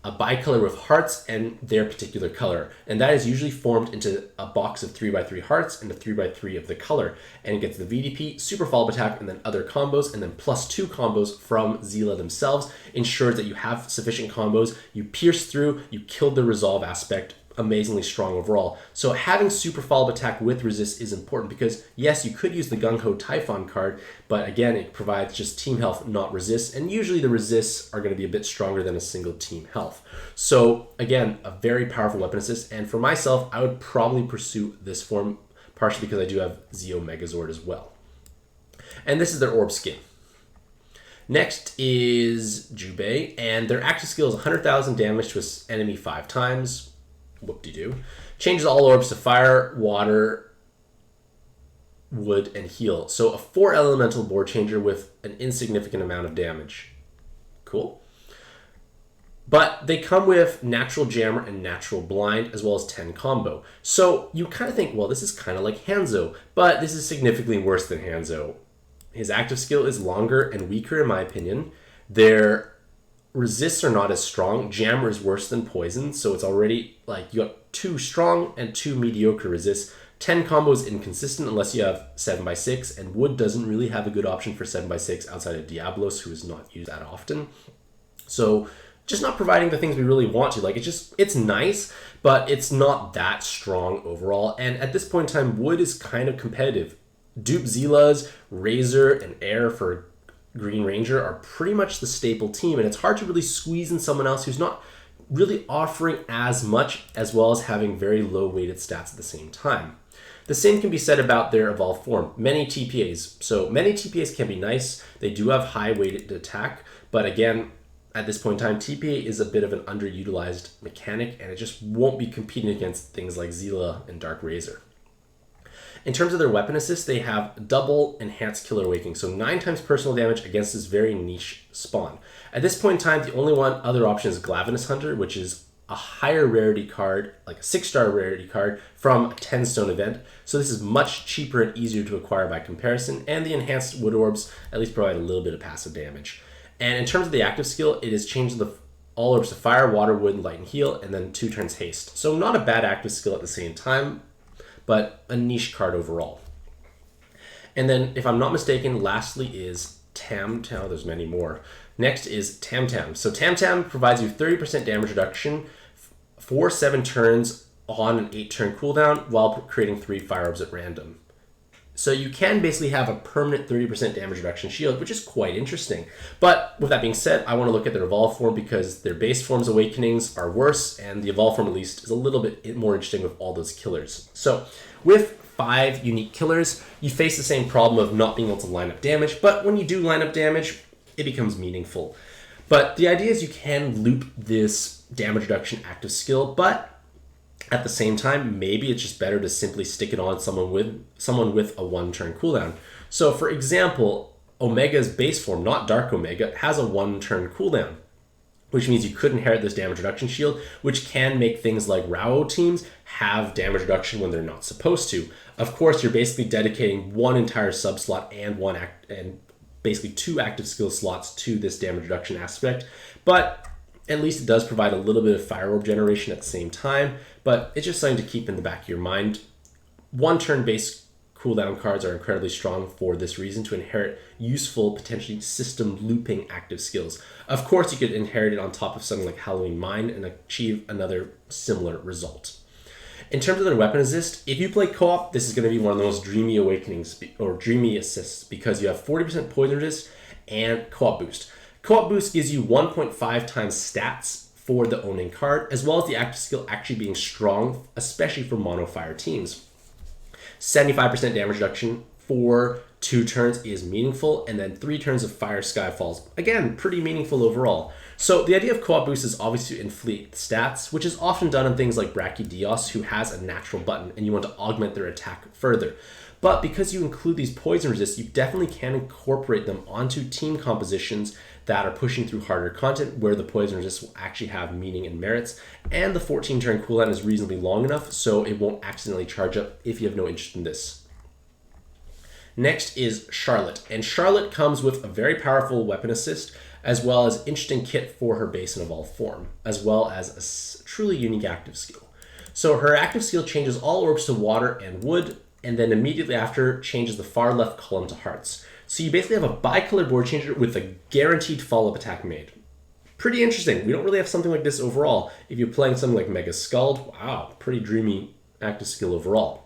[SPEAKER 1] a bicolor with hearts and their particular color, and that is usually formed into a box of 3x3 hearts and a 3x3 of the color, and it gets the VDP, super follow-up attack, and then other combos, and then +2 combos from Zila themselves ensures that you have sufficient combos, you pierce through, you killed the resolve aspect, amazingly strong overall. So having super follow-up attack with resist is important because yes, you could use the Gung Ho Typhon card, but again, it provides just team health, not resist, and usually the resists are going to be a bit stronger than a single team health. So again, a very powerful weapon assist, and for myself, I would probably pursue this form, partially because I do have Zeo Megazord as well. And this is their orb skin. Next is Jubei, and their active skill is 100,000 damage to an enemy 5 times. Whoop-de-doo. Changes all orbs to fire, water, wood, and heal. So a 4 elemental board changer with an insignificant amount of damage. Cool. But they come with natural jammer and natural blind as well as 10 combo. So you kind of think, well, this is kind of like Hanzo, but this is significantly worse than Hanzo. His active skill is longer and weaker in my opinion. Their resists are not as strong. Jammer is worse than poison, so it's already like you got 2 strong and 2 mediocre resists. 10 combo is inconsistent unless you have 7x6, and wood doesn't really have a good option for 7x6 outside of Diablos, who is not used that often. So just not providing the things we really want to. Like it's nice, but it's not that strong overall. And at this point in time, wood is kind of competitive. Dupe Zilas, Razor, and Air for Green Ranger are pretty much the staple team, and it's hard to really squeeze in someone else who's not really offering as much as well as having very low weighted stats at the same time. The same can be said about their evolved form, many TPAs. So many TPAs can be nice. They do have high weighted attack, but again, at this point in time, TPA is a bit of an underutilized mechanic, and it just won't be competing against things like Zila and Dark Razor. In terms of their weapon assist, they have double enhanced killer awakening, so 9 times personal damage against this very niche spawn. At this point in time, the only other option is Glavenus Hunter, which is a higher rarity card, like a 6-star rarity card from a 10-stone event. So this is much cheaper and easier to acquire by comparison, and the enhanced wood orbs at least provide a little bit of passive damage. And in terms of the active skill, it is changing all orbs to fire, water, wood, light, and heal, and then 2 turns haste. So not a bad active skill at the same time, but a niche card overall. And then, if I'm not mistaken, lastly is Tam Tam. There's many more. Next is Tam Tam. So Tam Tam provides you 30% damage reduction for 7 turns on an 8-turn cooldown while creating 3 fire orbs at random. So you can basically have a permanent 30% damage reduction shield, which is quite interesting. But with that being said, I want to look at their evolved form because their base form's awakenings are worse, and the evolved form at least is a little bit more interesting with all those killers. So with 5 unique killers, you face the same problem of not being able to line up damage, but when you do line up damage, it becomes meaningful. But the idea is you can loop this damage reduction active skill, but At the same time, maybe it's just better to simply stick it on someone with a 1-turn cooldown. So for example, Omega's base form, not Dark Omega, has a 1-turn cooldown, which means you could inherit this damage reduction shield, which can make things like Rao teams have damage reduction when they're not supposed to. Of course, you're basically dedicating one entire sub slot and basically 2 active skill slots to this damage reduction aspect, but at least it does provide a little bit of fire orb generation at the same time, but it's just something to keep in the back of your mind. 1-turn base cooldown cards are incredibly strong for this reason, to inherit useful, potentially system looping active skills. Of course, you could inherit it on top of something like Halloween Mind and achieve another similar result. In terms of their weapon assist, if you play co-op, this is going to be one of the most dreamy awakenings or dreamy assists, because you have 40% poison resist and co-op boost. Co-op boost gives you 1.5 times stats for the owning card, as well as the active skill actually being strong, especially for mono fire teams. 75% damage reduction for 2 turns is meaningful, and then 3 turns of Fire Sky Falls. Again, pretty meaningful overall. So the idea of co-op boost is obviously to inflate stats, which is often done on things like Brachydios, who has a natural button, and you want to augment their attack further. But because you include these poison resists, you definitely can incorporate them onto team compositions that are pushing through harder content, where the poison resist will actually have meaning and merits. And the 14-turn cooldown is reasonably long enough, so it won't accidentally charge up if you have no interest in this. Next is Charlotte, and Charlotte comes with a very powerful weapon assist, as well as interesting kit for her base and evolved form, as well as a truly unique active skill. So her active skill changes all orbs to water and wood, and then immediately after changes the far left column to hearts. So you basically have a bicolor board changer with a guaranteed follow-up attack made. Pretty interesting. We don't really have something like this overall. If you're playing something like Mega Scald, wow, pretty dreamy active skill overall.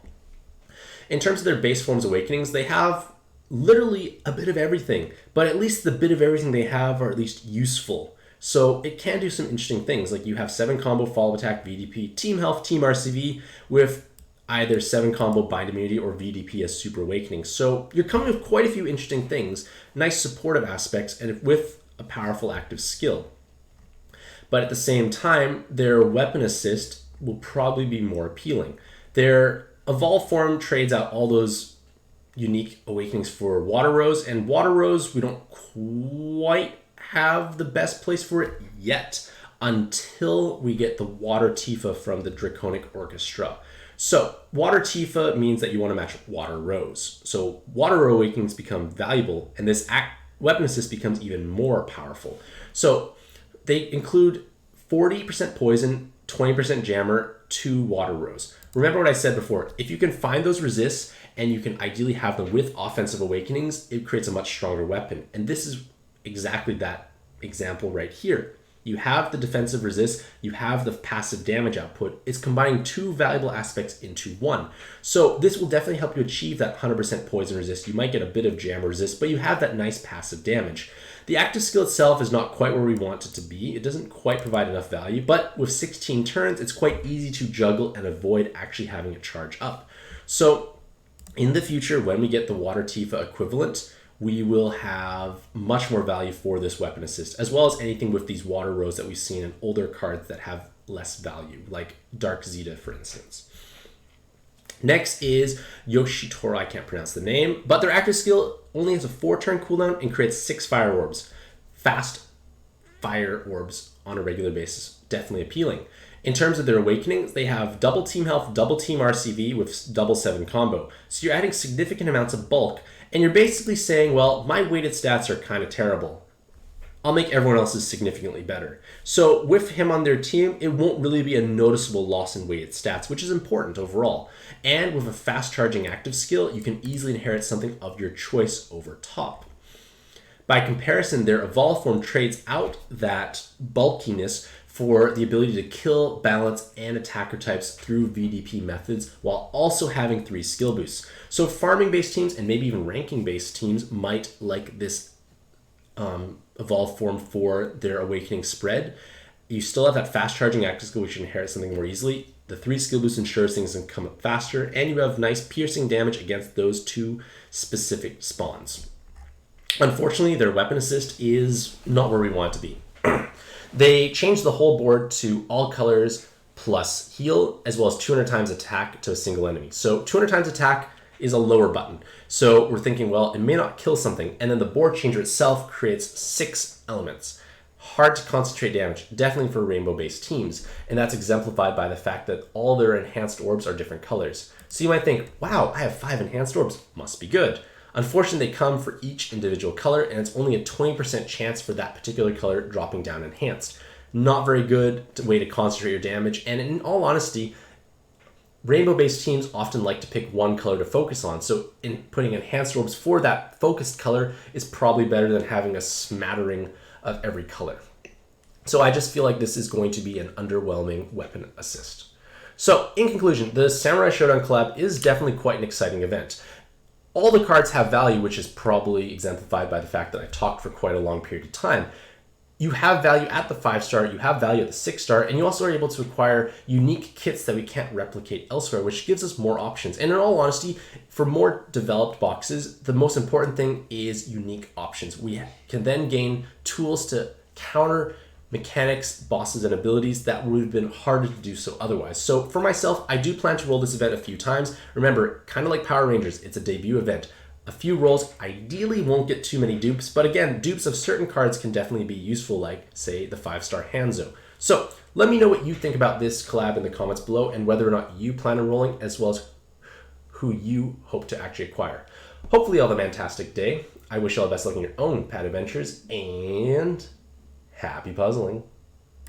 [SPEAKER 1] In terms of their base forms awakenings, they have literally a bit of everything, but at least the bit of everything they have are at least useful. So it can do some interesting things, like you have 7 combo follow attack VDP, team health, team RCV, with either 7 combo bind immunity or VDP as super awakening. So you're coming with quite a few interesting things, nice supportive aspects, and with a powerful active skill. But at the same time, their weapon assist will probably be more appealing. Their evolved form trades out all those unique awakenings for Water Rose, and Water Rose, we don't quite have the best place for it yet until we get the Water Tifa from the Draconic Orchestra. So Water Tifa means that you want to match Water Rose. So Water Awakenings become valuable, and this weapon assist becomes even more powerful. So they include 40% poison, 20% jammer, 2 Water Rose. Remember what I said before, if you can find those resists and you can ideally have them with offensive awakenings, it creates a much stronger weapon. And this is exactly that example right here. You have the defensive resist, you have the passive damage output. It's combining 2 valuable aspects into 1. So this will definitely help you achieve that 100% poison resist. You might get a bit of jam resist, but you have that nice passive damage. The active skill itself is not quite where we want it to be. It doesn't quite provide enough value, but with 16 turns, it's quite easy to juggle and avoid actually having it charge up. So in the future, when we get the Water Tifa equivalent, we will have much more value for this weapon assist, as well as anything with these Water Rose that we've seen in older cards that have less value, like Dark Zeta, for instance. Next is Yoshitoro, I can't pronounce the name, but their active skill only has a 4-turn cooldown and creates 6 fire orbs. Fast fire orbs on a regular basis, definitely appealing. In terms of their awakenings, they have double team health, double team RCV with double 7 combo. So you're adding significant amounts of bulk, and you're basically saying, well, my weighted stats are kind of terrible. I'll make everyone else's significantly better. So with him on their team, it won't really be a noticeable loss in weighted stats, which is important overall. And with a fast charging active skill, you can easily inherit something of your choice over top. By comparison, their evolved form trades out that bulkiness for the ability to kill, balance, and attacker types through VDP methods, while also having 3 skill boosts. So farming-based teams and maybe even ranking-based teams might like this evolved form for their awakening spread. You still have that fast-charging active skill, which you inherit something more easily. The 3 skill boosts ensures things can come up faster, and you have nice piercing damage against those 2 specific spawns. Unfortunately, their weapon assist is not where we want it to be. They changed the whole board to all colors plus heal, as well as 200 times attack to a single enemy. So 200 times attack is a lower button. So we're thinking, well, it may not kill something. And then the board changer itself creates 6 elements. Hard to concentrate damage, definitely for rainbow-based teams. And that's exemplified by the fact that all their enhanced orbs are different colors. So you might think, wow, I have 5 enhanced orbs, must be good. Unfortunately, they come for each individual color, and it's only a 20% chance for that particular color dropping down enhanced. Not very good way to concentrate your damage, and in all honesty, rainbow-based teams often like to pick one color to focus on, so in putting enhanced orbs for that focused color is probably better than having a smattering of every color. So I just feel like this is going to be an underwhelming weapon assist. So in conclusion, the Samurai Showdown Collab is definitely quite an exciting event. All the cards have value, which is probably exemplified by the fact that I talked for quite a long period of time. You have value at the 5-star, you have value at the 6-star, and you also are able to acquire unique kits that we can't replicate elsewhere, which gives us more options. And in all honesty, for more developed boxes, the most important thing is unique options. We can then gain tools to counter mechanics, bosses, and abilities that would have been harder to do so otherwise. So for myself, I do plan to roll this event a few times. Remember, kind of like Power Rangers, it's a debut event. A few rolls ideally won't get too many dupes, but again, dupes of certain cards can definitely be useful, like, say, the 5-star Hanzo. So let me know what you think about this collab in the comments below and whether or not you plan on rolling, as well as who you hope to actually acquire. Hopefully you all have a fantastic day. I wish you all the best luck in your own pad adventures, and happy puzzling.